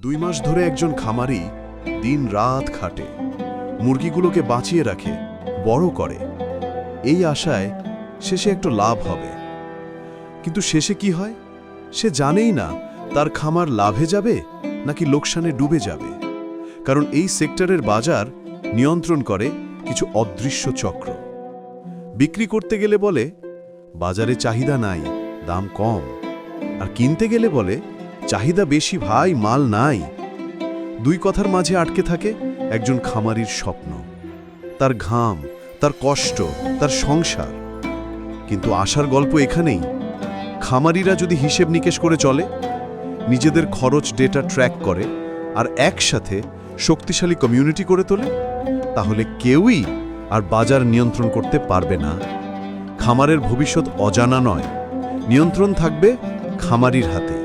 2 মাস ধরে একজন খামারি দিন রাত খাটে, মুরগিগুলোকে বাঁচিয়ে রাখে, বড় করে, এই আশায় শেষে একটু লাভ হবে। কিন্তু শেষে কি হয় সে জানেই না তার খামার লাভে যাবে নাকি লোকসানে ডুবে যাবে। কারণ এই সেক্টরের বাজার নিয়ন্ত্রণ করে কিছু অদৃশ্য চক্র। বিক্রি করতে গেলে বলে বাজারে চাহিদা নাই, দাম কম, আর কিনতে গেলে বলে চাহিদা বেশি ভাই, মাল নাই। দুই কথার মাঝে আটকে থাকে একজন খামারির স্বপ্ন, তার ঘাম, তার কষ্ট, তার সংসার। কিন্তু আশার গল্প এখানেই। খামারিরা যদি হিসেব নিকেশ করে চলে, নিজেদের খরচ ডেটা ট্র্যাক করে আর একসাথে শক্তিশালী কমিউনিটি করে তোলে, তাহলে কেউই আর বাজার নিয়ন্ত্রণ করতে পারবে না। খামারের ভবিষ্যৎ অজানা নয়, নিয়ন্ত্রণ থাকবে খামারির হাতে।